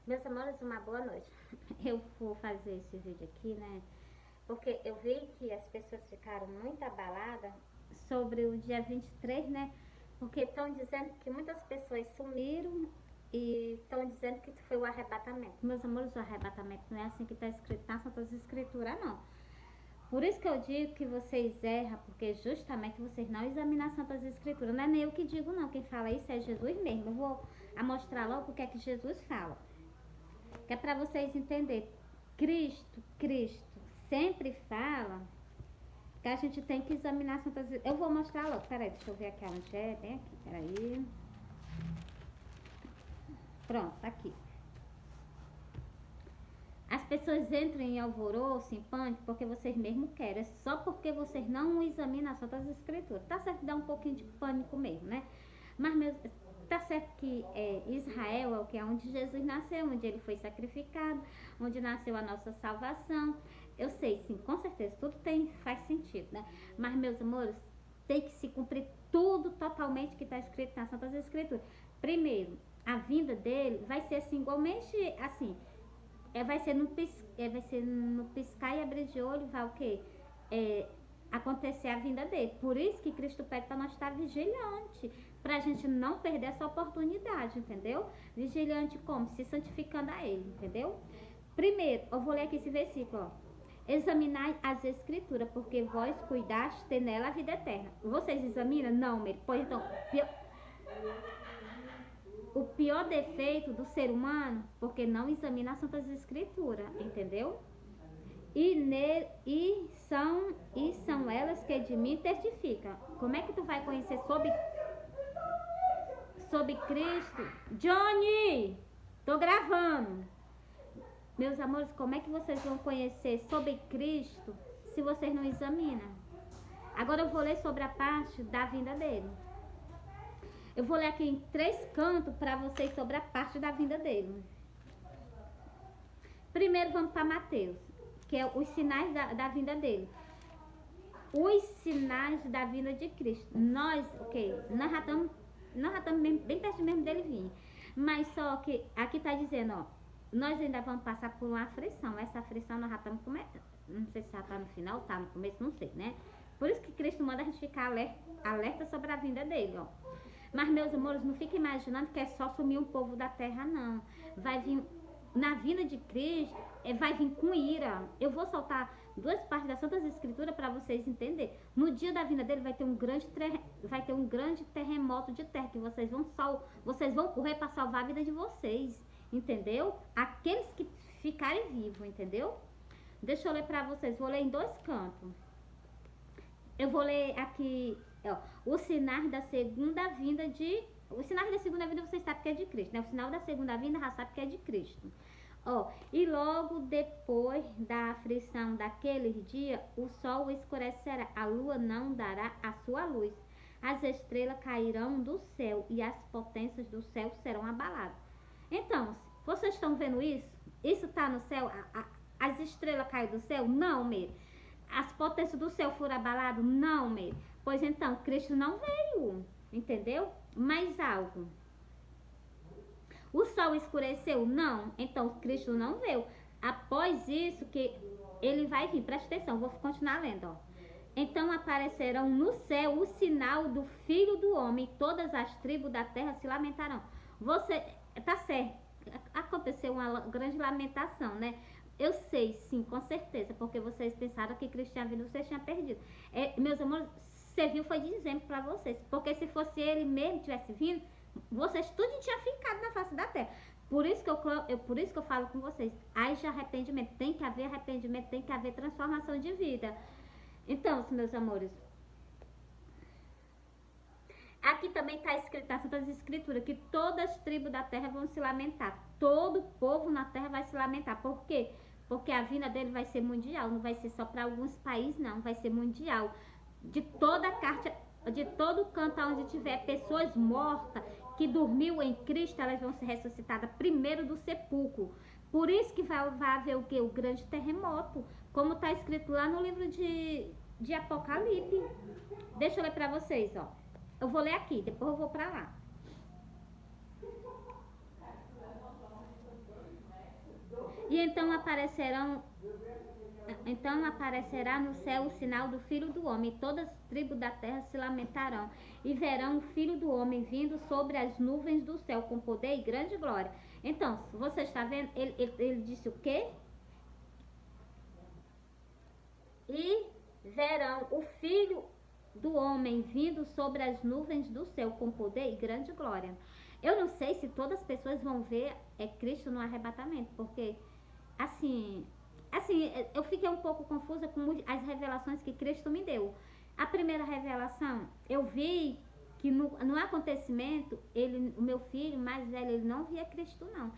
Meus amores, uma boa noite. Eu vou fazer esse vídeo aqui, né? Porque eu vi que as pessoas ficaram muito abaladas sobre o dia 23, né? Porque estão dizendo que muitas pessoas sumiram e estão dizendo que foi o arrebatamento. Meus amores, o arrebatamento não é assim que está escrito nas Santas Escrituras, não. Por isso que eu digo que vocês erram, porque justamente vocês não examinam as Santas Escrituras. Não é nem eu que digo, não. Quem fala isso é Jesus mesmo. Eu vou mostrar logo o que é que Jesus fala. Que é para vocês entenderem. Cristo sempre fala que a gente tem que examinar Santas. Eu vou mostrar logo. Peraí, deixa eu ver aqui onde é. Bem aqui, peraí. Pronto, tá aqui. As pessoas entram em alvoroço, em pânico, porque vocês mesmo querem. É só porque vocês não examinam as Santas Escrituras. Tá certo que dá um pouquinho de pânico mesmo, né? Mas tá certo que Israel é o que é onde Jesus nasceu, onde ele foi sacrificado, onde nasceu a nossa salvação. Eu sei, sim, com certeza, tudo faz sentido, né? Mas, meus amores, tem que se cumprir tudo totalmente que está escrito nas Santas Escrituras. Primeiro, a vinda dele vai ser assim, igualmente assim. Vai ser no piscar e abrir de olho, vai o quê? Acontecer a vinda dele. Por isso que Cristo pede para nós estar vigilante, para a gente não perder essa oportunidade, entendeu? Vigilante como? Se santificando a ele, entendeu? Primeiro, eu vou ler aqui esse versículo, ó. Examinai as escrituras, porque vós cuidaste ter nela a vida eterna. Vocês examinam? Não, meu. Pois então, o pior defeito do ser humano, porque não examina as Santas Escrituras, entendeu? E são elas que de mim testificam. Como é que tu vai conhecer sobre Cristo? Johnny, tô gravando. Meus amores, como é que vocês vão conhecer sobre Cristo se vocês não examinam? Agora eu vou ler sobre a parte da vinda dele. Eu vou ler aqui em 3 cantos para vocês sobre a parte da vinda dele. Primeiro vamos para Mateus, que é os sinais da vinda dele. Os sinais da vinda de Cristo. Nós já estamos bem perto mesmo dele vir. Mas só que aqui está dizendo, ó, nós ainda vamos passar por uma aflição. Essa aflição nós já estamos começando. Não sei se já está no final, está no começo, não sei, né? Por isso que Cristo manda a gente ficar alerta sobre a vinda dele, ó. Mas, meus amores, não fiquem imaginando que é só sumir um povo da terra, não. Vai vir, na vinda de Cristo, vai vir com ira. Eu vou soltar 2 partes das Santas Escrituras para vocês entenderem. No dia da vinda dele vai ter um grande terremoto de terra, que vocês vão correr para salvar a vida de vocês, entendeu? Aqueles que ficarem vivos, entendeu? Deixa eu ler para vocês, vou ler em 2 cantos. Eu vou ler aqui, ó, os sinais da segunda vinda os sinais da segunda vinda vocês sabem que é de Cristo, né? O sinal da segunda vinda já sabe que é de Cristo. Ó, e logo depois da aflição daqueles dias, o sol escurecerá, a lua não dará a sua luz, as estrelas cairão do céu e as potências do céu serão abaladas. Então, vocês estão vendo isso? Isso está no céu? As estrelas caem do céu? Não, mesmo. As potências do céu foram abaladas? Não, mesmo. Pois então, Cristo não veio, entendeu? Mais algo. O sol escureceu? Não. Então, Cristo não veio. Após isso que ele vai vir, presta atenção, vou continuar lendo, ó. Então aparecerão no céu o sinal do Filho do Homem, todas as tribos da terra se lamentarão. Você, tá certo, aconteceu uma grande lamentação, né? Eu sei, sim, com certeza, porque vocês pensaram que Cristo tinha vindo, vocês tinham perdido. Meus amores, serviu foi de exemplo para vocês, porque se fosse ele mesmo tivesse vindo, vocês tudo tinha ficado na face da terra. Por isso que eu falo com vocês, haja arrependimento, tem que haver arrependimento, tem que haver transformação de vida. Então, meus amores, aqui também está escrito nas Santas Escrituras que todas as tribos da terra vão se lamentar. Todo povo na terra vai se lamentar. Por quê? Porque a vinda dele vai ser mundial, não vai ser só para alguns países, não, vai ser mundial. De toda de todo canto onde tiver pessoas mortas que dormiu em Cristo, elas vão ser ressuscitadas primeiro do sepulcro. Por isso que vai haver o quê? O grande terremoto, como está escrito lá no livro de Apocalipse. Deixa eu ler para vocês, ó. Eu vou ler aqui, depois eu vou para lá. E então aparecerá no céu o sinal do Filho do Homem, e todas as tribos da terra se lamentarão, e verão o Filho do Homem vindo sobre as nuvens do céu, com poder e grande glória. Então, você está vendo, ele disse o quê? E verão o Filho do Homem vindo sobre as nuvens do céu, com poder e grande glória. Eu não sei se todas as pessoas vão ver Cristo no arrebatamento, porque, assim, eu fiquei um pouco confusa com as revelações que Cristo me deu. A primeira revelação, eu vi que no acontecimento, o meu filho mais velho, ele não via Cristo, não.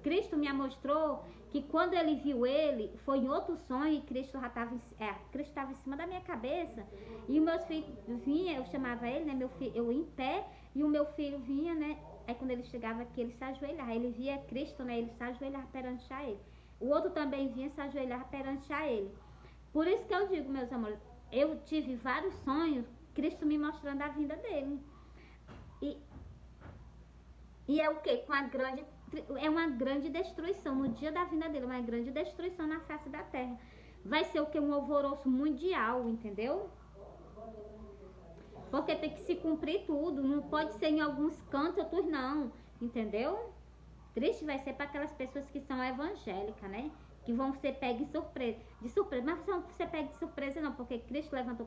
Cristo me mostrou que quando ele viu ele, foi em outro sonho e Cristo já estava em cima da minha cabeça. E os meus filhos vinham, eu chamava ele, né, meu filho, eu em pé, e o meu filho vinha, né, aí quando ele chegava aqui, ele se ajoelhava, ele via Cristo, né, ele se ajoelhava perante a ele. O outro também vinha se ajoelhar perante a ele. Por isso que eu digo, meus amores, eu tive vários sonhos, Cristo me mostrando a vinda dele. E é o que? É uma grande destruição. No dia da vinda dele, uma grande destruição na face da terra. Vai ser o que? Um alvoroço mundial, entendeu? Porque tem que se cumprir tudo. Não pode ser em alguns cantos, outros não. Entendeu? Triste vai ser para aquelas pessoas que são evangélicas, né? Que vão ser pegas de surpresa. Mas não vão ser pegas de surpresa não, porque Cristo levantou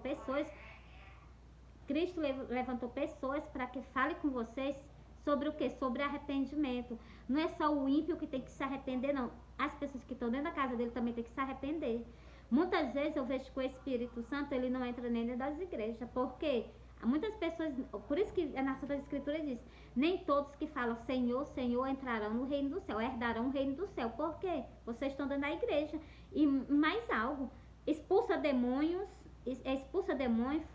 pessoas para que fale com vocês sobre o que? Sobre arrependimento. Não é só o ímpio que tem que se arrepender, não. As pessoas que estão dentro da casa dele também tem que se arrepender. Muitas vezes eu vejo que o Espírito Santo, ele não entra nem dentro das igrejas. Porque muitas pessoas, por isso que na Santa Escritura diz, nem todos que falam Senhor, Senhor entrarão no reino do céu, herdarão o reino do céu. Por quê? Vocês estão dentro da igreja. E mais algo, expulsa demônios,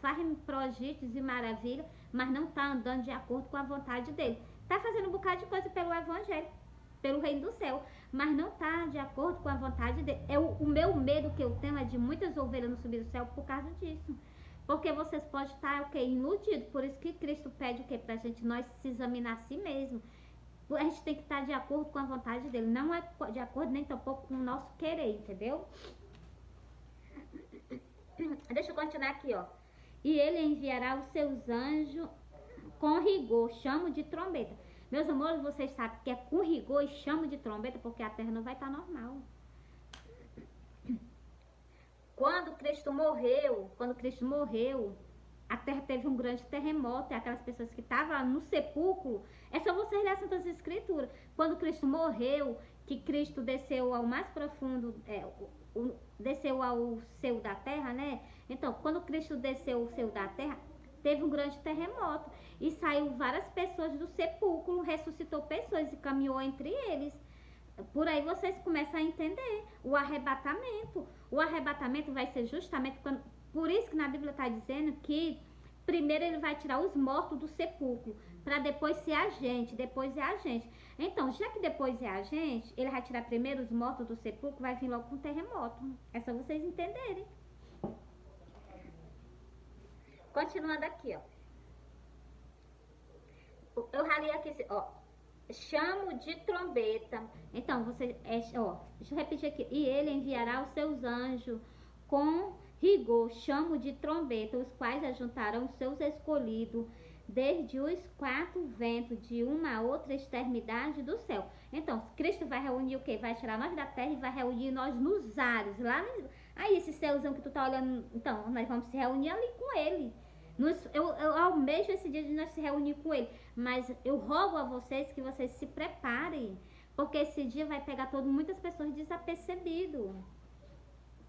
faz prodígios e maravilhas, mas não está andando de acordo com a vontade dele. Está fazendo um bocado de coisa pelo evangelho, pelo reino do céu, mas não está de acordo com a vontade dele. O meu medo que eu tenho é de muitas ovelhas não subir do céu por causa disso. Porque vocês podem estar, iludidos. Por isso que Cristo pede o que? Pra gente, nós se examinar a si mesmo. A gente tem que estar de acordo com a vontade dele. Não é de acordo nem tampouco com o nosso querer, entendeu? Deixa eu continuar aqui, ó. E ele enviará os seus anjos com rigor, chamo de trombeta. Meus amores, vocês sabem que é com rigor e chamo de trombeta, porque a terra não vai estar normal. Quando Cristo morreu, a terra teve um grande terremoto, e aquelas pessoas que estavam no sepulcro, é só vocês lerem as Santas Escrituras. Quando Cristo morreu, que Cristo desceu ao mais profundo, desceu ao seio da terra, né? Então, quando Cristo desceu ao seio da terra, teve um grande terremoto e saiu várias pessoas do sepulcro, ressuscitou pessoas e caminhou entre eles. Por aí vocês começam a entender o arrebatamento. O arrebatamento vai ser justamente quando... Por isso que na Bíblia está dizendo que primeiro ele vai tirar os mortos do sepulcro, para depois ser a gente, depois é a gente. Então, já que depois é a gente, ele vai tirar primeiro os mortos do sepulcro, vai vir logo com um terremoto. É só vocês entenderem. Continuando aqui, ó. Eu ralei aqui, ó. Chamo de trombeta. Então, deixa eu repetir aqui. E ele enviará os seus anjos com rigor, chamo de trombeta, os quais ajuntarão os seus escolhidos desde os quatro ventos de uma a outra extremidade do céu. Então, Cristo vai reunir o quê? Vai tirar nós da terra e vai reunir nós nos ares. Aí, esse céuzão que tu tá olhando, então, nós vamos se reunir ali com ele. Eu almejo esse dia de nós se reunir com ele, mas eu rogo a vocês que vocês se preparem, porque esse dia vai pegar muitas pessoas desapercebidas.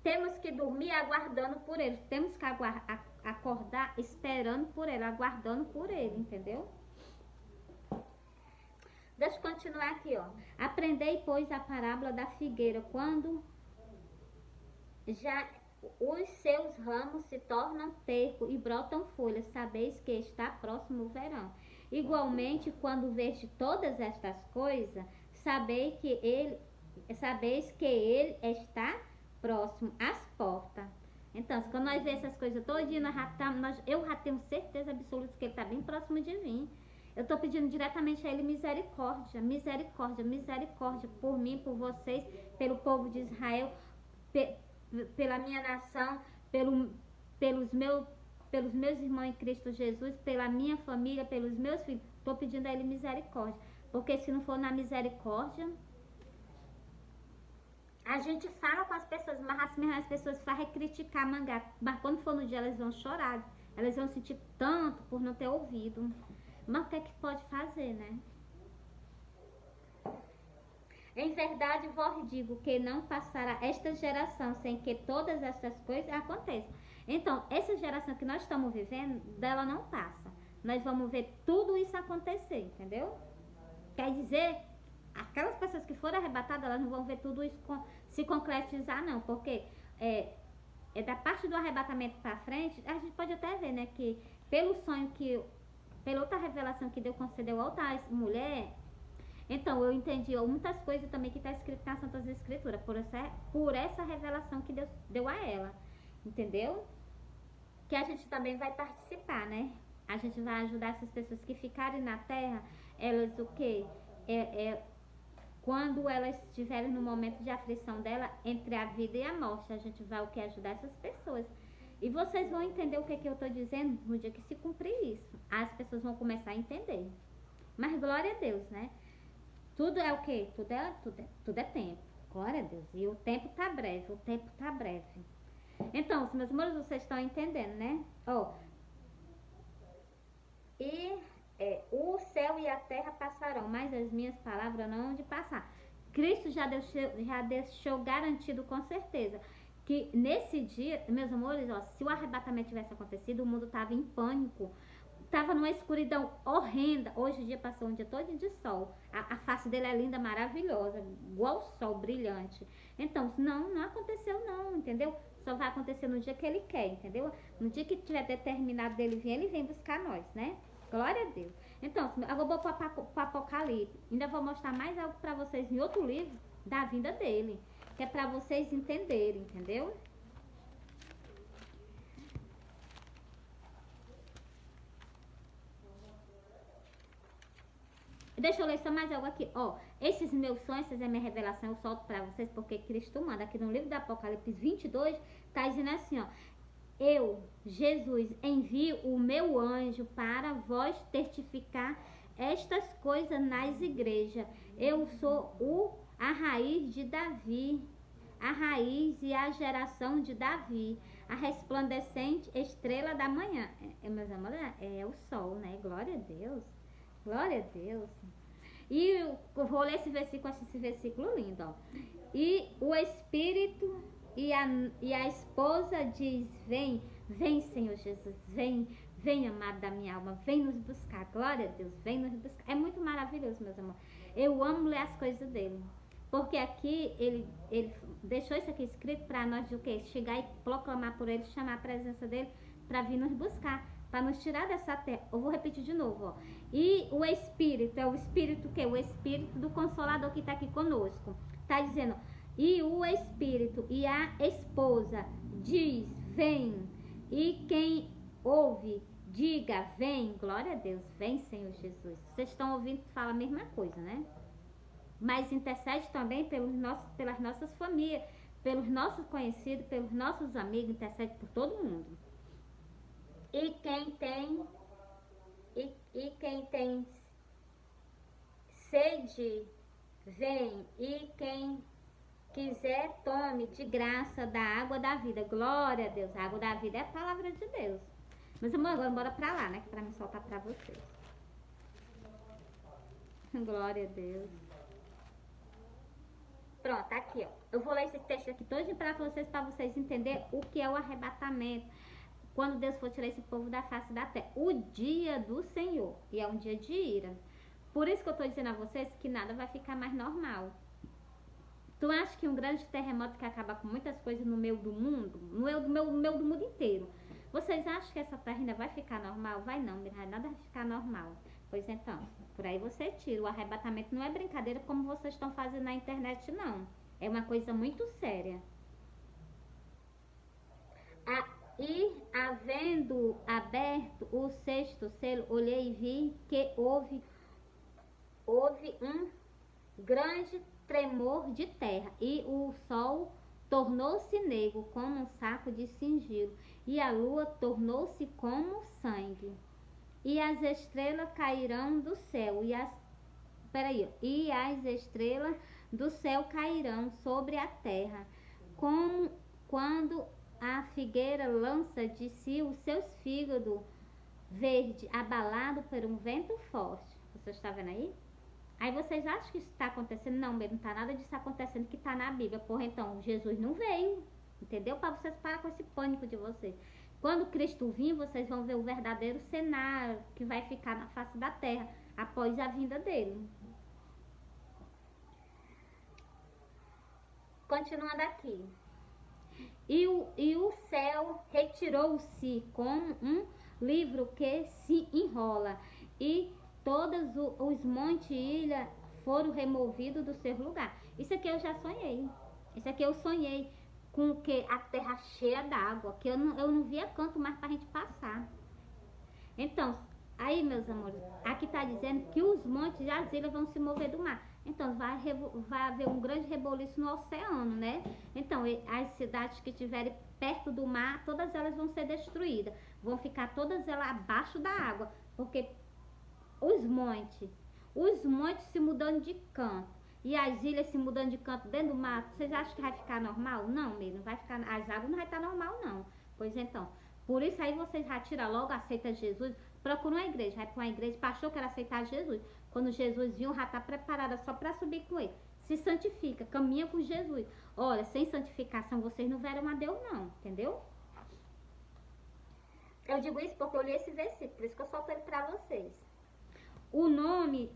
Temos que dormir aguardando por ele, temos que acordar esperando por ele, aguardando por ele, entendeu? Deixa eu continuar aqui, ó. Aprendei, pois, a parábola da figueira, quando já os seus ramos se tornam secos e brotam folhas, sabeis que está próximo o verão. Igualmente, quando veste todas estas coisas, sabeis que ele está próximo às portas. Então, quando nós vemos essas coisas todinhas, eu já tenho certeza absoluta que ele está bem próximo de vir. Eu estou pedindo diretamente a Ele misericórdia, misericórdia, misericórdia por mim, por vocês, pelo povo de Israel, pe- pela minha nação, pelo, pelos, meu, pelos meus irmãos em Cristo Jesus, pela minha família, pelos meus filhos. Estou pedindo a Ele misericórdia, porque se não for na misericórdia, a gente fala com as pessoas, mas as mesmas pessoas fazem criticar mangá. Mas quando for no dia, elas vão chorar. Elas vão sentir tanto por não ter ouvido. Mas o que é que pode fazer, né? Em verdade, vos digo que não passará esta geração sem que todas estas coisas aconteçam. Então, essa geração que nós estamos vivendo, dela não passa. Nós vamos ver tudo isso acontecer, entendeu? Quer dizer, aquelas pessoas que foram arrebatadas, elas não vão ver tudo isso se concretizar, não. Porque da parte do arrebatamento para frente, a gente pode até ver, né, que pelo sonho que, pela outra revelação que Deus concedeu a outra mulher, então eu entendi muitas coisas também que está escrito nas Santas Escrituras, por essa revelação que Deus deu a ela, entendeu? Que a gente também vai participar, né? A gente vai ajudar essas pessoas que ficarem na terra, elas o quê? Quando elas estiverem no momento de aflição dela, entre a vida e a morte, a gente vai o que? Ajudar essas pessoas. E vocês vão entender o que eu estou dizendo no dia que se cumprir isso. As pessoas vão começar a entender. Mas glória a Deus, né? Tudo é o quê? Tudo é tempo. Glória a Deus. E o tempo tá breve, o tempo tá breve. Então, meus amores, vocês estão entendendo, né? E o céu e a terra passarão, mas as minhas palavras não hão de passar. Cristo já deixou garantido com certeza que nesse dia, meus amores, se o arrebatamento tivesse acontecido, o mundo estava em pânico, estava numa escuridão horrenda. Hoje o dia passou um dia todo de sol, a face dele é linda, maravilhosa, igual o sol, brilhante. Então, não aconteceu não, entendeu? Só vai acontecer no dia que ele quer, entendeu? No dia que tiver determinado dele vir, ele vem buscar nós, né? Glória a Deus. Então, eu vou para o Apocalipse. Ainda vou mostrar mais algo para vocês em outro livro da vinda dele, que é para vocês entenderem, entendeu? Deixa eu ler só mais algo aqui. Esses meus sonhos, essa é a minha revelação, eu solto para vocês porque Cristo manda. Aqui no livro do Apocalipse 22, tá dizendo assim, eu, Jesus, envio o meu anjo para vós testificar estas coisas nas igrejas. Eu sou a raiz de Davi, a raiz e a geração de Davi, a resplandecente estrela da manhã. Meus amores, é o sol, né? Glória a Deus. Glória a Deus. E eu vou ler esse versículo lindo, E o Espírito e a esposa diz, vem Senhor Jesus, vem amado da minha alma, vem nos buscar, glória a Deus, vem nos buscar. É muito maravilhoso, meus amores. Eu amo ler as coisas dele. Porque aqui ele deixou isso aqui escrito para nós de o quê? Chegar e proclamar por ele, chamar a presença dele para vir nos buscar, para nos tirar dessa terra. Eu vou repetir de novo, E o Espírito, é o Espírito que? O Espírito do Consolador que está aqui conosco. Está dizendo, e o Espírito e a esposa diz, vem. E quem ouve, diga, vem. Glória a Deus, vem Senhor Jesus. Vocês estão ouvindo falar a mesma coisa, né? Mas intercede também pelas nossas famílias, pelos nossos conhecidos, pelos nossos amigos, intercede por todo mundo. E quem tem sede, vem. E quem quiser, tome de graça da água da vida. Glória a Deus. A água da vida é a palavra de Deus. Mas agora bora pra lá, né? Que pra me soltar pra vocês. Glória a Deus. Pronto, aqui, Eu vou ler esse texto aqui todo para vocês entenderem o que é o arrebatamento. Quando Deus for tirar esse povo da face da terra. O dia do Senhor. E é um dia de ira. Por isso que eu estou dizendo a vocês que nada vai ficar mais normal. Tu acha que um grande terremoto que acaba com muitas coisas no meio do mundo, no meio do mundo inteiro, vocês acham que essa terra ainda vai ficar normal? Vai não, nada vai ficar normal. Pois então, por aí você tira. O arrebatamento não é brincadeira como vocês estão fazendo na internet, não. É uma coisa muito séria. E, havendo aberto o sexto selo, olhei e vi que houve um grande tremor de terra, e o sol tornou-se negro como um saco de cingilo, e a lua tornou-se como sangue, e as estrelas cairão do céu, e as estrelas do céu cairão sobre a terra, como quando a figueira lança de si os seus fígados verde, abalado por um vento forte. Você está vendo aí? Aí vocês acham que isso está acontecendo? Não, mesmo não está nada disso acontecendo que está na Bíblia. Porra, então, Jesus não veio, entendeu? Para vocês parar com esse pânico de vocês. Quando Cristo vir, vocês vão ver o verdadeiro cenário que vai ficar na face da terra após a vinda dele. Continuando aqui. E o céu retirou-se como um livro que se enrola, e todos os montes e ilhas foram removidos do seu lugar. Isso aqui eu já sonhei. Isso aqui eu sonhei com que a terra cheia d'água, que eu não via canto mais para a gente passar. Então, aí, meus amores, aqui está dizendo que os montes e as ilhas vão se mover do mar. Então, vai haver um grande reboliço no oceano, né? Então, as cidades que estiverem perto do mar, todas elas vão ser destruídas. Vão ficar todas elas abaixo da água. Porque os montes se mudando de canto e as ilhas se mudando de canto dentro do mar, vocês acham que vai ficar normal? Não, mesmo, vai ficar, as águas não vai estar normal, não. Pois então, por isso aí vocês já tiram logo, aceita Jesus, procura uma igreja, vai para uma igreja, achou que era aceitar Jesus. Quando Jesus viu, já está preparada só para subir com ele. Se santifica, caminha com Jesus. Olha, sem santificação vocês não verão a Deus, não, entendeu? Eu digo isso porque eu li esse versículo, por isso que eu solto ele para vocês. O nome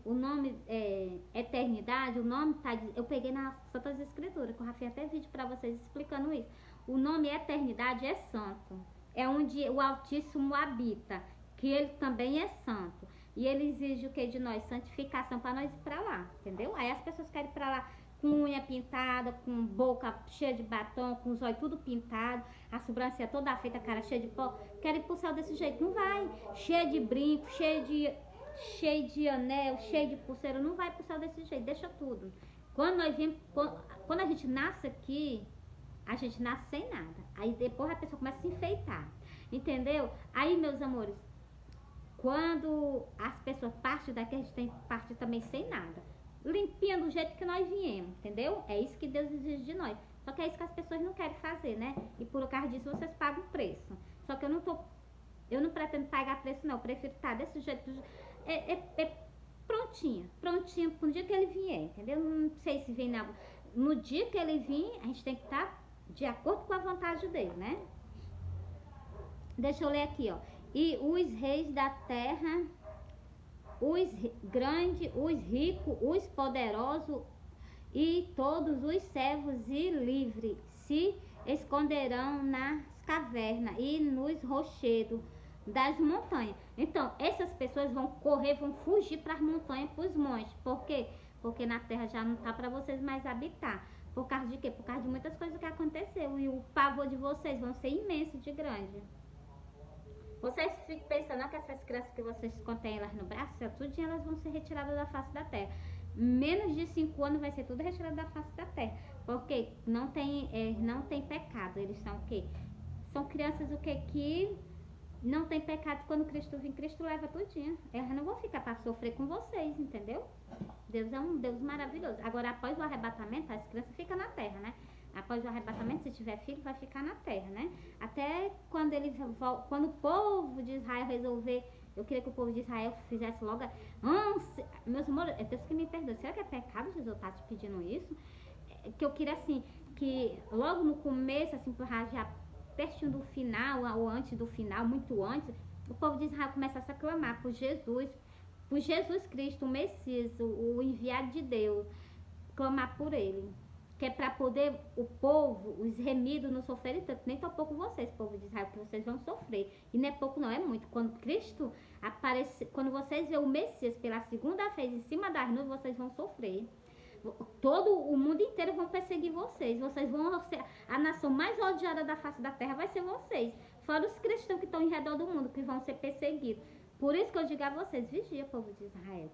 eternidade, o nome tá, eu peguei nas Santas Escrituras, que eu já fiz até vídeo para vocês explicando isso. O nome eternidade é santo, é onde o Altíssimo habita, que ele também é santo. E ele exige o que de nós? Santificação para nós ir para lá, entendeu? Aí as pessoas querem ir para lá com unha pintada, com boca cheia de batom, com os olhos tudo pintado, a sobrancelha toda feita, a cara cheia de pó, querem ir pro céu desse jeito, não vai, cheio de brinco, cheio de anel, cheio de pulseira, não vai pro céu desse jeito, deixa tudo. Quando a gente nasce aqui, a gente nasce sem nada. Aí depois a pessoa começa a se enfeitar, entendeu? Aí, meus amores, quando as pessoas partem daqui, a gente tem que partir também sem nada. Limpinha do jeito que nós viemos, entendeu? É isso que Deus exige de nós. Só que é isso que as pessoas não querem fazer, né? E por causa disso vocês pagam preço. Só que eu não pretendo pagar preço, não. Eu prefiro estar desse jeito. Prontinha pro dia que ele vier, entendeu? Não sei se vem no dia que ele vir, a gente tem que estar de acordo com a vontade dele, né? Deixa eu ler aqui, ó. E os reis da terra, os grandes, os ricos, os poderosos e todos os servos e livres se esconderão nas cavernas e nos rochedos das montanhas. Então, essas pessoas vão correr, vão fugir para as montanhas, para os montes. Por quê? Porque na terra já não tá para vocês mais habitar. Por causa de quê? Por causa de muitas coisas que aconteceu. E o pavor de vocês vão ser imenso de grande. Vocês ficam pensando que essas crianças que vocês contêm elas no braço, tudo elas vão ser retiradas da face da terra. Menos de 5 anos vai ser tudo retirado da face da terra. Porque não tem pecado. Eles são o quê? São crianças o quê? Que não tem pecado. Quando Cristo vir, Cristo leva tudinho. Elas não vão ficar para sofrer com vocês, entendeu? Deus é um Deus maravilhoso. Agora, após o arrebatamento, as crianças ficam na terra, né? Após o arrebatamento, se tiver filho, vai ficar na terra, né? Até quando o povo de Israel resolver, eu queria que o povo de Israel fizesse logo, meus amores, é Deus que me perdoe. Será que é pecado, Jesus, tá te pedindo isso? Que eu queria, assim, que logo no começo, assim, já pertinho do final, ou antes do final, muito antes, o povo de Israel começasse a clamar por Jesus Cristo, o Messias, o enviado de Deus, clamar por ele. Que é para poder o povo, os remidos, não sofrerem tanto. Nem tão pouco vocês, povo de Israel, que vocês vão sofrer. E não é pouco, não, é muito. Quando Cristo aparecer, quando vocês verem o Messias pela segunda vez em cima das nuvens, vocês vão sofrer. Todo o mundo inteiro vão perseguir vocês. Vocês vão ser a nação mais odiada da face da terra, vai ser vocês. fora os cristãos que estão em redor do mundo, que vão ser perseguidos. Por isso que eu digo a vocês, vigia, povo de Israel.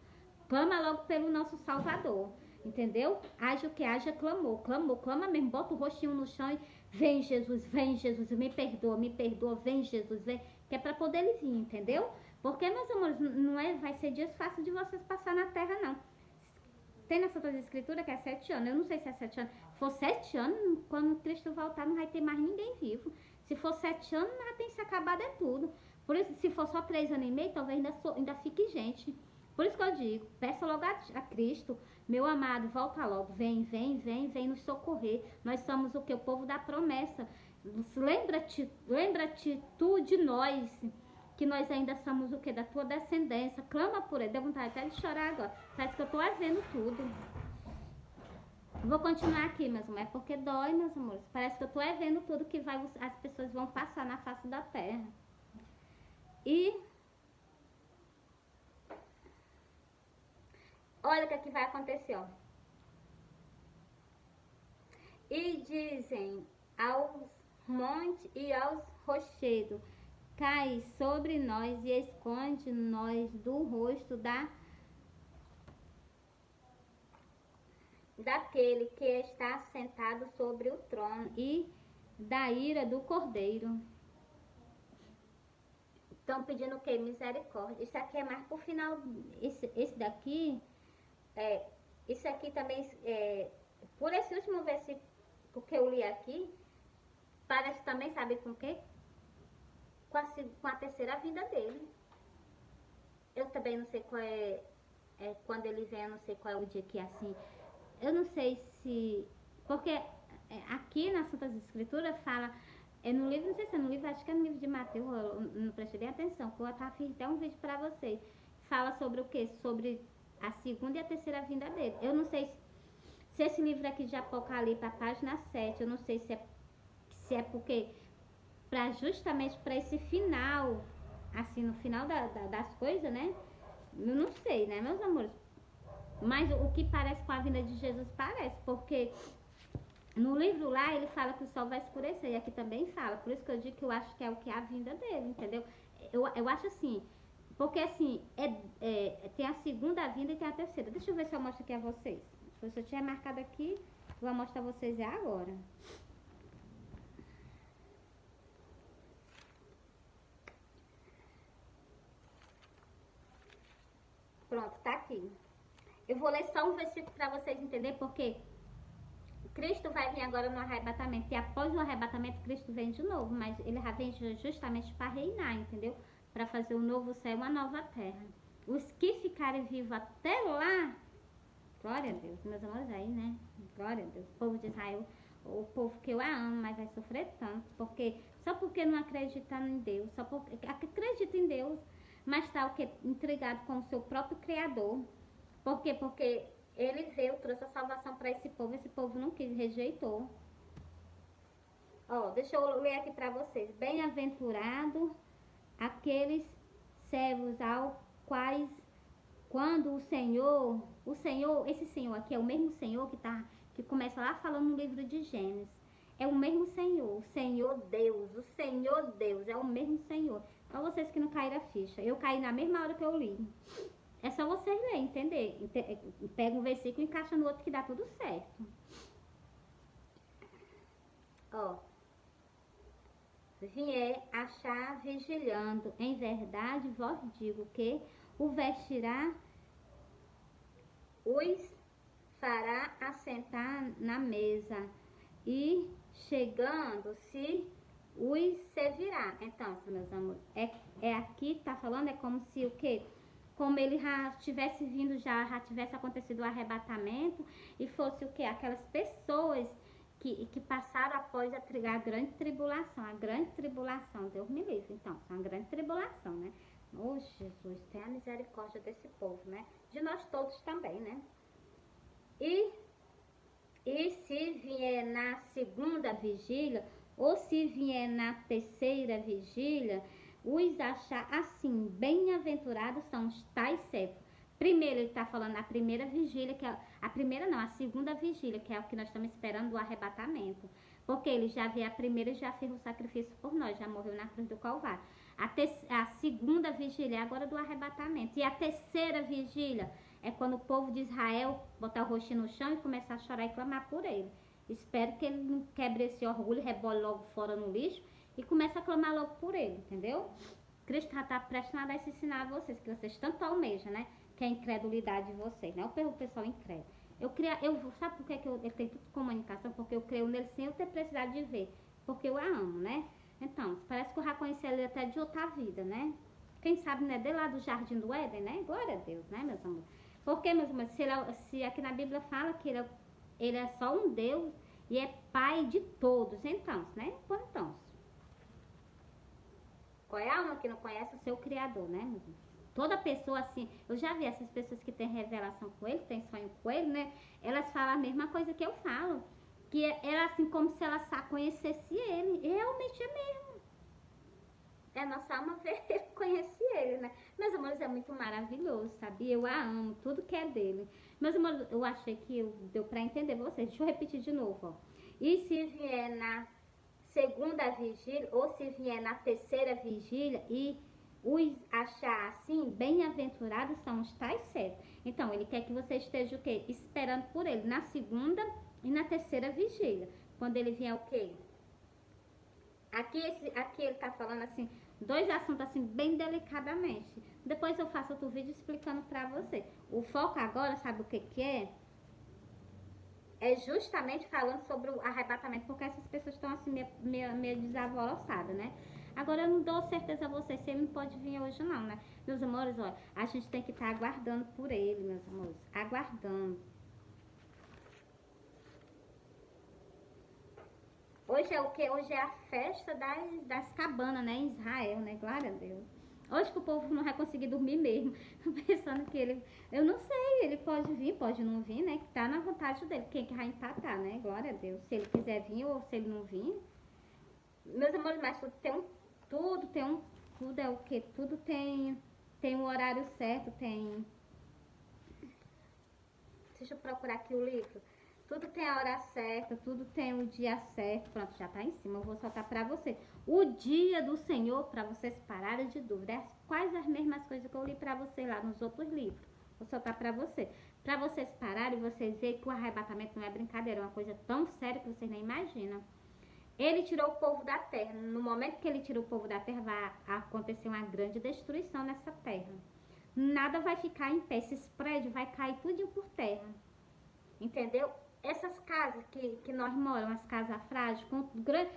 Clama logo pelo nosso Salvador, entendeu? Haja o que haja, clamou, clama mesmo, bota o rostinho no chão e vem Jesus, me perdoa, vem Jesus, vem, que é para poder ele vir, entendeu? Porque, meus amores, não vai ser dias fáceis de vocês passar na terra, não. Tem na Santa Escritura que é 7 anos, eu não sei se é 7 anos, se for 7 anos, quando Cristo voltar não vai ter mais ninguém vivo. Se for 7 anos, já tem se acabado é tudo. Por isso, se for só 3 anos e meio, talvez ainda fique gente. Por isso que eu digo, peça logo a Cristo, meu amado, volta logo, vem nos socorrer. Nós somos o que? O povo da promessa. Lembra-te tu de nós, que nós ainda somos o que? Da tua descendência. Clama por ele, deu vontade até de chorar agora. Parece que eu tô vendo tudo. Vou continuar aqui, meus amores, porque dói, meus amores. Parece que eu tô vendo tudo que as pessoas vão passar na face da terra. E olha o que aqui vai acontecer, ó. E dizem aos montes e aos rochedos, cai sobre nós e esconde nós do rosto daquele que está sentado sobre o trono e da ira do Cordeiro. Estão pedindo o que? Misericórdia. Isso aqui é mais pro final. Esse daqui, isso aqui também, por esse último versículo que eu li aqui, parece também, sabe com o quê? Com a terceira vinda dele. Eu também não sei qual quando ele vem, eu não sei qual é o dia que é assim. Eu não sei se... Porque aqui nas Santas Escrituras fala... no livro, não sei se é no livro, acho que é no livro de Mateus, eu não prestei bem atenção, que eu fiz até um vídeo pra vocês. Fala sobre o quê? Sobre a segunda e a terceira vinda dele. Eu não sei se esse livro aqui de Apocalipse, a página 7, eu não sei se é porque... justamente para esse final, assim, no final das coisas, né? Eu não sei, né, meus amores? Mas o que parece com a vinda de Jesus parece, porque no livro lá ele fala que o sol vai escurecer, e aqui também fala, por isso que eu digo que eu acho que é o que é a vinda dele, entendeu? Eu acho assim, porque assim, tem a segunda vinda e tem a terceira. Deixa eu ver se eu mostro aqui a vocês. Se eu tiver marcado aqui, eu vou mostrar a vocês agora. Pronto, tá aqui. Eu vou ler só um versículo para vocês entenderem, porque Cristo vai vir agora no arrebatamento. E após o arrebatamento, Cristo vem de novo. Mas ele vem justamente para reinar, entendeu? Para fazer um novo céu e uma nova terra. Os que ficarem vivos até lá, glória a Deus, meus amores aí, né? Glória a Deus. O povo de Israel, o povo que eu amo, mas vai sofrer tanto. Só porque não acredita em Deus, só porque acredita em Deus, mas está o que? Intrigado com o seu próprio Criador. Por quê? Porque ele veio, trouxe a salvação para esse povo não quis, rejeitou. Ó, deixa eu ler aqui para vocês. Bem-aventurado aqueles servos ao quais, quando o Senhor, esse Senhor aqui é o mesmo Senhor que começa lá falando no livro de Gênesis. É o mesmo Senhor, o Senhor Deus, é o mesmo Senhor. Para vocês que não caíram a ficha, eu caí na mesma hora que eu li. É só vocês lerem, entender. Pega um versículo e encaixa no outro que dá tudo certo. Ó. Vier achar vigilando, em verdade vos digo que o vestirá, os fará assentar na mesa e chegando-se os servirá. Então, meus amores, aqui tá falando, é como se o quê? Como ele já tivesse vindo, já tivesse acontecido o arrebatamento e fosse o quê? Aquelas pessoas que passaram após a grande tribulação, Deus me livre, então, é uma grande tribulação, né? Oh, Jesus, tenha misericórdia desse povo, né? De nós todos também, né? E se vier na segunda vigília, ou se vier na terceira vigília, os achar assim, bem-aventurados são os tais servos. Primeiro ele está falando a primeira vigília, que é a segunda vigília, que é o que nós estamos esperando do arrebatamento. Porque ele já veio a primeira e já fez o sacrifício por nós, já morreu na cruz do Calvário. A segunda vigília é agora do arrebatamento. E a terceira vigília é quando o povo de Israel botar o rostinho no chão e começar a chorar e clamar por ele. Espero que ele não quebre esse orgulho, rebole logo fora no lixo e comece a clamar logo por ele, entendeu? Cristo já está prestes a dar esse sinal a vocês, que vocês tanto almejam, né? Que é a incredulidade de vocês, né? O pessoal incrédulo. Sabe por que eu tenho tudo comunicação? Porque eu creio nele sem eu ter precisado de ver. Porque eu a amo, né? Então, parece que eu já conheci ele até de outra vida, né? Quem sabe, né? De lá do Jardim do Éden, né? Glória a Deus, né, meus amores? Porque, meus amores, se aqui na Bíblia fala que ele é só um Deus e é pai de todos, então, né? Então, qual é a alma que não conhece o seu Criador, né, meus amores? Toda pessoa assim, eu já vi essas pessoas que têm revelação com ele, têm sonho com ele, né? Elas falam a mesma coisa que eu falo. Que era assim como se ela só conhecesse ele. E realmente é mesmo. É a nossa alma ver ele, conhece ele, né? Meus amores, é muito maravilhoso, sabe? Eu a amo, tudo que é dele. Meus amores, eu achei que deu pra entender vocês. Deixa eu repetir de novo, ó. E se vier na segunda vigília, ou se vier na terceira vigília e os achar assim, bem-aventurados são os tais certos. Então, ele quer que você esteja o quê? Esperando por ele na segunda e na terceira vigília. Quando ele vier o quê? Aqui ele tá falando assim, dois assuntos assim, bem delicadamente. Depois eu faço outro vídeo explicando pra você. O foco agora, sabe o que que é? É justamente falando sobre o arrebatamento, porque essas pessoas estão assim meio desalvoroçadas, né? Agora eu não dou certeza a vocês se ele não pode vir hoje não, né? Meus amores, olha, a gente tem que estar aguardando por ele, meus amores. Aguardando. Hoje é o quê? Hoje é a festa das cabanas, né? Em Israel, né? Glória a Deus. Hoje que o povo não vai conseguir dormir mesmo, pensando que ele... Eu não sei, ele pode vir, pode não vir, né? Que tá na vontade dele, quem que vai empatar, né? Glória a Deus. Se ele quiser vir ou se ele não vir. Meus amores, mas tudo é o quê? Tudo tem um horário certo, tem... Deixa eu procurar aqui o livro. Tudo tem a hora certa, tudo tem o dia certo. Pronto, já tá em cima, eu vou soltar pra você. O dia do Senhor, pra vocês pararem de dúvida. Quais as mesmas coisas que eu li pra você lá nos outros livros. Vou soltar pra você. Pra vocês pararem e vocês verem que o arrebatamento não é brincadeira, é uma coisa tão séria que vocês nem imaginam. Ele tirou o povo da terra. No momento que ele tirou o povo da terra, vai acontecer uma grande destruição nessa terra. Nada vai ficar em pé. Esses prédios vai cair tudo por terra. Entendeu? Essas casas que nós moramos, as casas frágeis, com grande...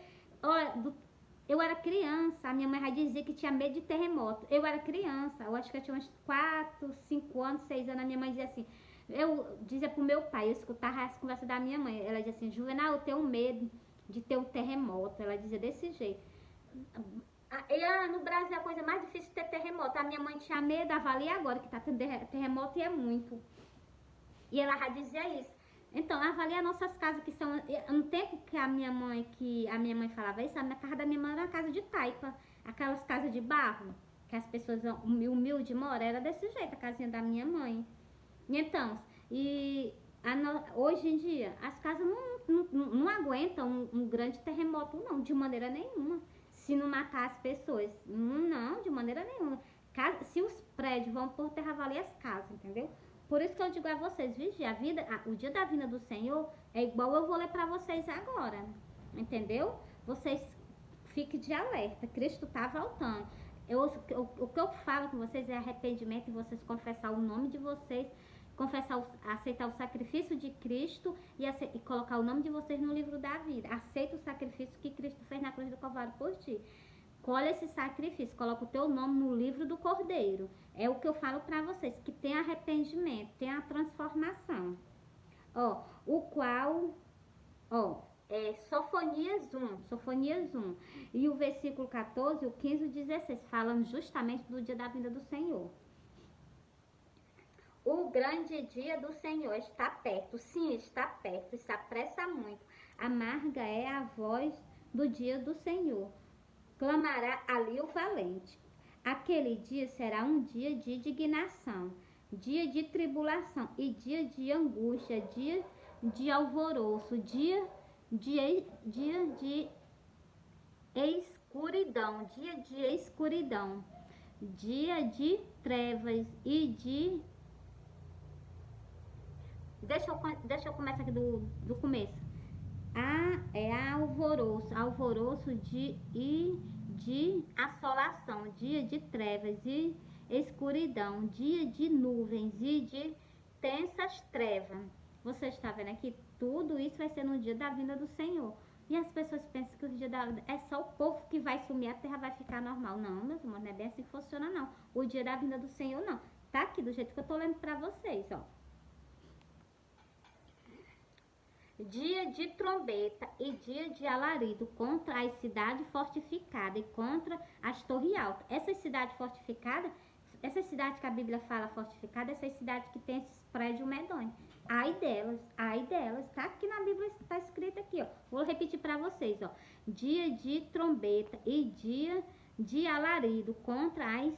Eu era criança, a minha mãe já dizia que tinha medo de terremoto. Eu era criança, eu acho que eu tinha uns 4, 5 anos, 6 anos, a minha mãe dizia assim, eu dizia pro meu pai, eu escutava as conversas da minha mãe, ela dizia assim, Juvenal, eu tenho medo de ter um terremoto, ela dizia desse jeito. No Brasil a coisa mais difícil é ter terremoto, a minha mãe tinha medo, avalia agora que tá tendo terremoto e é muito. E ela já dizia isso. Então, avalia nossas casas que são... No tempo que a minha mãe falava isso, a casa da minha mãe era uma casa de taipa. Aquelas casas de barro, que as pessoas humildes moram, era desse jeito, a casinha da minha mãe. Então, hoje em dia, as casas não aguentam um grande terremoto, não, de maneira nenhuma. Se não matar as pessoas, não, de maneira nenhuma. Se os prédios vão por terra, avalia as casas, entendeu? Por isso que eu digo a vocês, vigia, o dia da vinda do Senhor é igual eu vou ler para vocês agora, entendeu? Vocês fiquem de alerta, Cristo está voltando. O que eu falo com vocês é arrependimento e vocês confessar o nome de vocês, aceitar o sacrifício de Cristo e colocar o nome de vocês no livro da vida. Aceita o sacrifício que Cristo fez na cruz do Calvário por ti. Colhe esse sacrifício, coloca o teu nome no livro do Cordeiro. É o que eu falo para vocês, que tem arrependimento, tem a transformação. O qual, é Sofonias 1. E o versículo 14, o 15 e o 16, falando justamente do dia da vinda do Senhor. O grande dia do Senhor está perto, sim, está perto, se apressa muito. Amarga é a voz do dia do Senhor. Clamará ali o valente. Aquele dia será um dia de indignação, dia de tribulação e dia de angústia, dia de alvoroço, dia dia de escuridão, dia de escuridão, dia de trevas e de... Deixa eu começar aqui do começo. Alvoroço de assolação, dia de trevas e escuridão, dia de nuvens e de tensas trevas. Você está vendo aqui? Tudo isso vai ser no dia da vinda do Senhor. E as pessoas pensam que o dia da é só o povo que vai sumir, a terra vai ficar normal. Não, meus irmãos, não é bem assim que funciona, não. O dia da vinda do Senhor, não. Tá aqui do jeito que eu tô lendo pra vocês, ó. Dia de trombeta e dia de alarido contra as cidades fortificadas e contra as torres altas. Essas cidades fortificadas, essas cidades que a Bíblia fala fortificada, essas cidades que tem esses prédios medonhos. Ai delas, tá aqui na Bíblia, está escrito aqui, ó. Vou repetir para vocês, ó. Dia de trombeta e dia de alarido contra as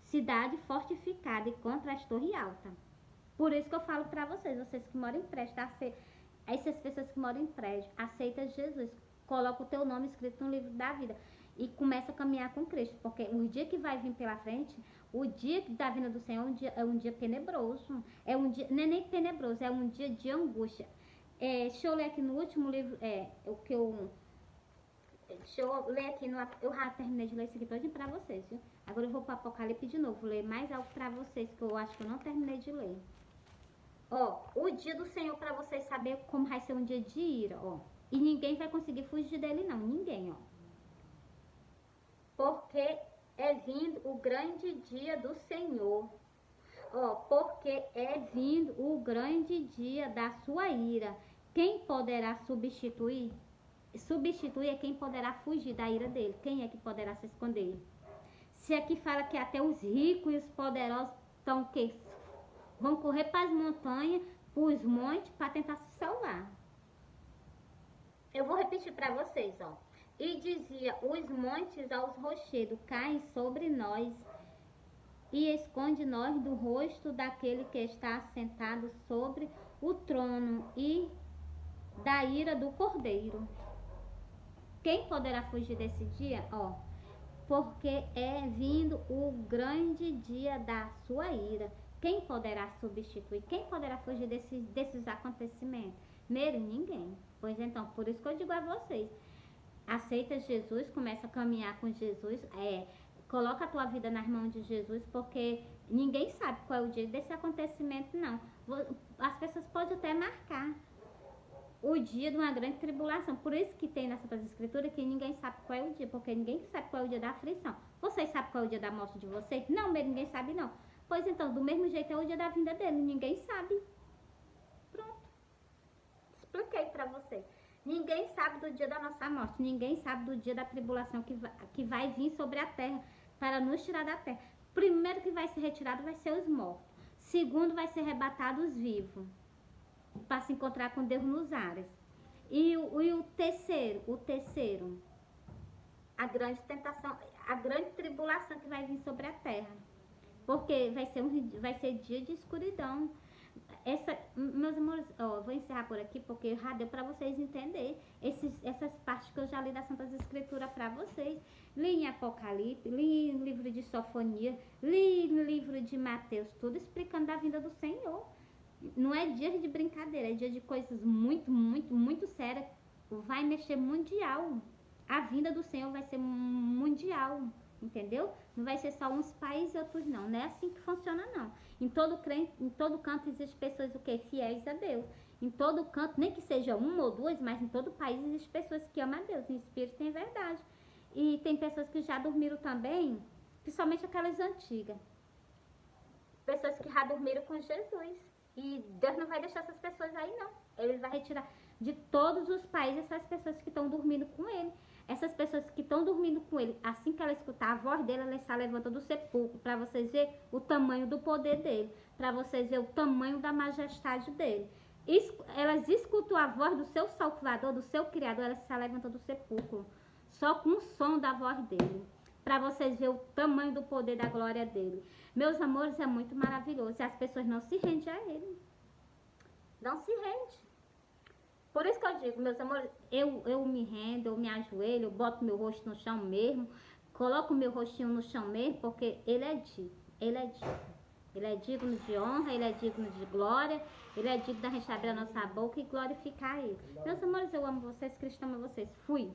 cidades fortificadas e contra as torres altas. Por isso que eu falo para vocês que moram em prédio, tá? Essas pessoas que moram em prédio, aceita Jesus, coloca o teu nome escrito no livro da vida e começa a caminhar com Cristo, porque o dia que vai vir pela frente, o dia da vinda do Senhor é um dia tenebroso, é um dia, não é nem tenebroso, é um dia de angústia. Deixa eu ler aqui no último livro, deixa eu ler aqui, eu já terminei de ler isso aqui todinho pra vocês, viu? Agora eu vou para Apocalipse de novo, vou ler mais algo pra vocês, que eu acho que eu não terminei de ler. Ó, o dia do Senhor, para vocês saberem como vai ser um dia de ira, ó. E ninguém vai conseguir fugir dele, não. Ninguém, ó. Porque é vindo o grande dia do Senhor. Ó, porque é vindo o grande dia da sua ira. Quem poderá substituir? Substituir é quem poderá fugir da ira dele. Quem é que poderá se esconder? Se aqui fala que até os ricos e os poderosos estão o quê? Vão correr para as montanhas, para os montes, para tentar se salvar. Eu vou repetir para vocês, ó. E dizia, os montes aos rochedos, caem sobre nós e esconde nós do rosto daquele que está assentado sobre o trono e da ira do Cordeiro. Quem poderá fugir desse dia? Ó, porque é vindo o grande dia da sua ira. Quem poderá substituir? Quem poderá fugir desses acontecimentos? Primeiro, ninguém. Pois então, por isso que eu digo a vocês, aceita Jesus, começa a caminhar com Jesus, coloca a tua vida nas mãos de Jesus, porque ninguém sabe qual é o dia desse acontecimento, não. As pessoas podem até marcar o dia de uma grande tribulação. Por isso que tem nessas escrituras que ninguém sabe qual é o dia, porque ninguém sabe qual é o dia da aflição. Vocês sabem qual é o dia da morte de vocês? Não, ninguém sabe não. Pois então, do mesmo jeito é o dia da vinda dele, ninguém sabe. Pronto. Expliquei pra vocês. Ninguém sabe do dia da nossa morte, ninguém sabe do dia da tribulação que vai vir sobre a terra para nos tirar da terra. Primeiro que vai ser retirado vai ser os mortos. Segundo vai ser arrebatado os vivos, para se encontrar com Deus nos ares. E o terceiro, a grande tentação, a grande tribulação que vai vir sobre a terra. Porque vai ser dia de escuridão. Meus amores, vou encerrar por aqui, porque já deu para vocês entenderem essas partes que eu já li das Santas Escrituras para vocês. Li em Apocalipse, li no livro de Sofonia, li no livro de Mateus, tudo explicando da vinda do Senhor. Não é dia de brincadeira, é dia de coisas muito, muito, muito sérias. Vai mexer mundial. A vinda do Senhor vai ser mundial. Entendeu? Não vai ser só uns países e outros não. Não é assim que funciona, não. Em todo canto existem pessoas o quê? Fiéis a Deus. Em todo canto, nem que seja uma ou duas, mas em todo país existem pessoas que amam a Deus, em espírito e em verdade. E tem pessoas que já dormiram também, principalmente aquelas antigas. Pessoas que já dormiram com Jesus. E Deus não vai deixar essas pessoas aí, não. Ele vai retirar de todos os países essas pessoas que estão dormindo com ele. Essas pessoas que estão dormindo com ele, assim que ela escutar a voz dele, ela se levanta do sepulcro, para vocês verem o tamanho do poder dele, para vocês verem o tamanho da majestade dele. Elas escutam a voz do seu Salvador, do seu Criador, elas se levantam do sepulcro, só com o som da voz dele, para vocês verem o tamanho do poder da glória dele. Meus amores, é muito maravilhoso, e as pessoas não se rendem a ele. Não se rende. Por isso que eu digo, meus amores, eu me rendo, eu me ajoelho, eu boto meu rosto no chão mesmo, coloco meu rostinho no chão mesmo, porque ele é digno, ele é digno. Ele é digno de honra, ele é digno de glória, ele é digno da gente abrir a nossa boca e glorificar ele. Meus amores, eu amo vocês, Cristo ama vocês. Fui.